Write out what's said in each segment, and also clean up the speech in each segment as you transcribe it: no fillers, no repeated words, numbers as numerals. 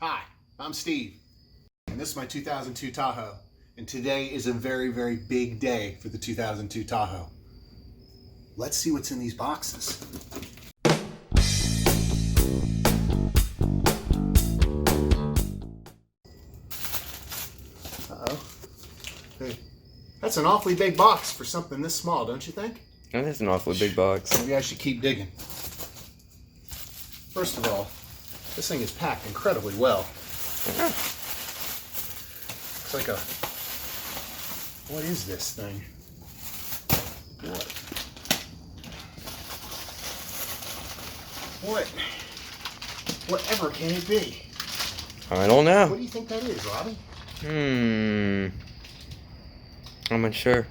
Hi, I'm Steve, and this is my 2002 Tahoe. And today is a very, very big day for the 2002 Tahoe. Let's see what's in these boxes. Uh-oh. Hey, that's an awfully big box for something this small, don't you think? That is an awfully big box. Maybe I should keep digging. First of all, this thing is packed incredibly well. It's like a... What is this thing? Whatever can it be? I don't know. What do you think that is, Robbie? I'm unsure.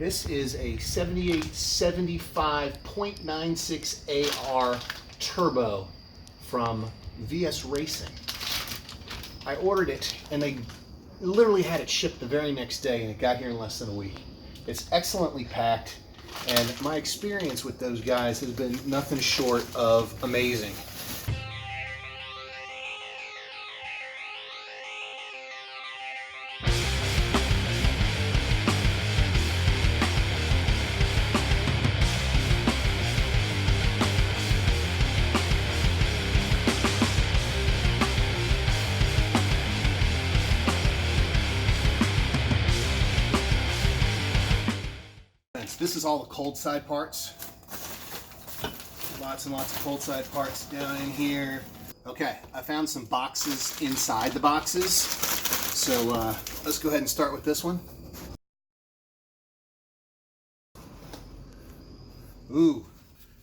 This is a 7875.96 AR turbo from VS Racing. I ordered it and they literally had it shipped the very next day and it got here in less than a week. It's excellently packed and my experience with those guys has been nothing short of amazing. This is all the cold side parts. Lots and lots of cold side parts down in here. Okay, I found some boxes inside the boxes. So let's go ahead and start with this one. Ooh,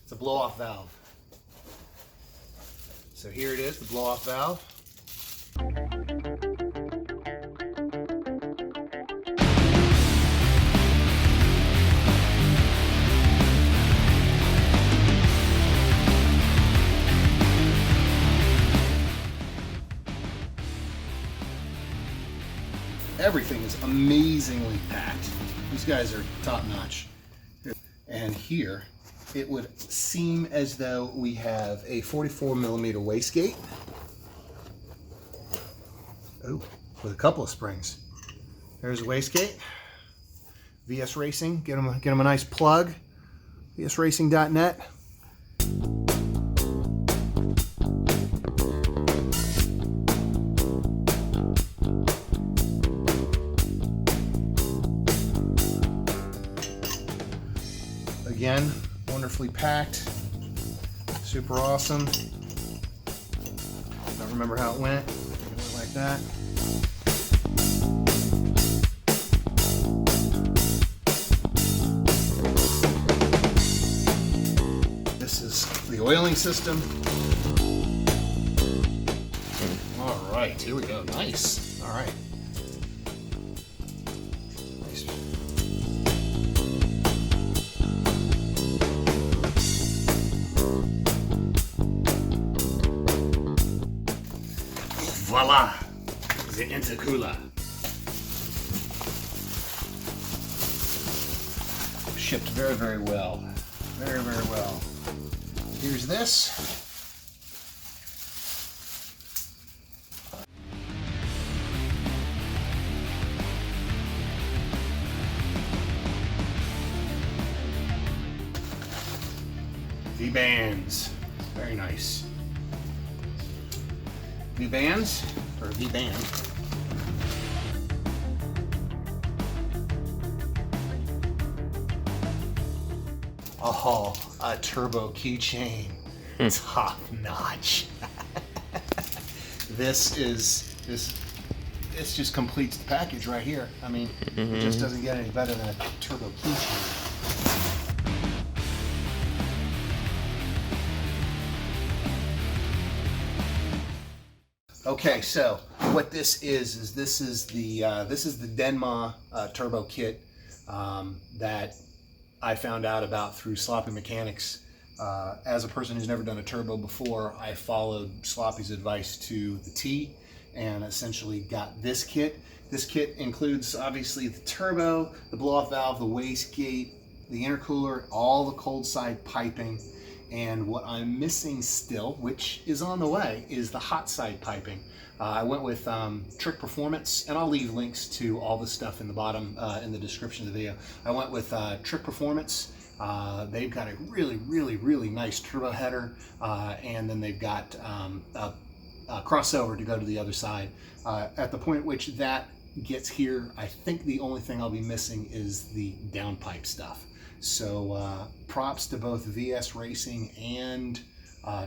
it's a blow-off valve. So here it is, the blow-off valve. Everything is amazingly packed. These guys are top notch. And here, it would seem as though we have a 44mm wastegate. Oh, with a couple of springs. There's a wastegate. VS Racing, get them a nice plug. VSRacing.net. Again, wonderfully packed, super awesome. Don't remember how it went. It went like that. This is the oiling system. All right, here we go. Nice. All right. Nice. Voila, the intercooler. Shipped very, very well. Very, very well. Here's this. V-bands. Very nice. V-bands, or V-band. Oh, a turbo keychain. Top notch. This just completes the package right here. I mean, it just doesn't get any better than a turbo keychain. Okay, so what this is the Denmah turbo kit that I found out about through Sloppy Mechanics. As a person who's never done a turbo before, I followed Sloppy's advice to the T and essentially got this kit. This kit includes obviously the turbo, the blow-off valve, the wastegate, the intercooler, all the cold side piping. And what I'm missing still, which is on the way, is the hot side piping. I went with Trick Performance, and I'll leave links to all the stuff in the bottom in the description of the video. I went with Trick Performance. They've got a really nice turbo header, and then they've got a crossover to go to the other side. At the point at which that gets here, I think the only thing I'll be missing is the downpipe stuff. So props to both VS Racing and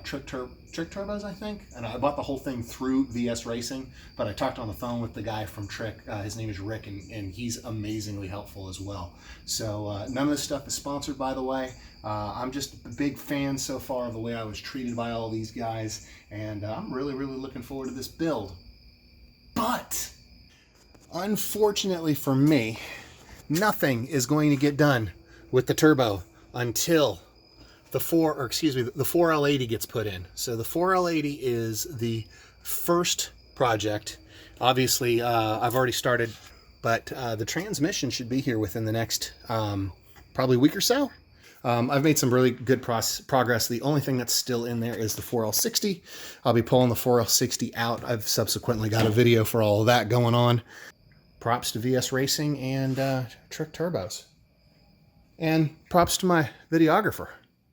Trick Turbos, I think. And I bought the whole thing through VS Racing, but I talked on the phone with the guy from Trick. His name is Rick, and he's amazingly helpful as well. So none of this stuff is sponsored, by the way. I'm just a big fan so far of the way I was treated by all these guys, and I'm really looking forward to this build. But unfortunately for me, nothing is going to get done with the turbo until the 4L80 gets put in. So the 4L80 is the first project. Obviously, I've already started, but the transmission should be here within the next probably week or so. I've made some really good progress. The only thing that's still in there is the 4L60. I'll be pulling the 4L60 out. I've subsequently got a video for all of that going on. Props to VS Racing and Trick Turbos. And props to my videographer.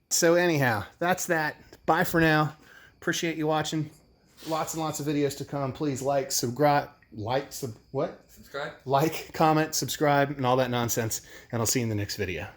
So anyhow, that's that. Bye for now. Appreciate you watching. Lots and lots of videos to come. Please like, subscribe, Subscribe, comment, subscribe, and all that nonsense. And I'll see you in the next video.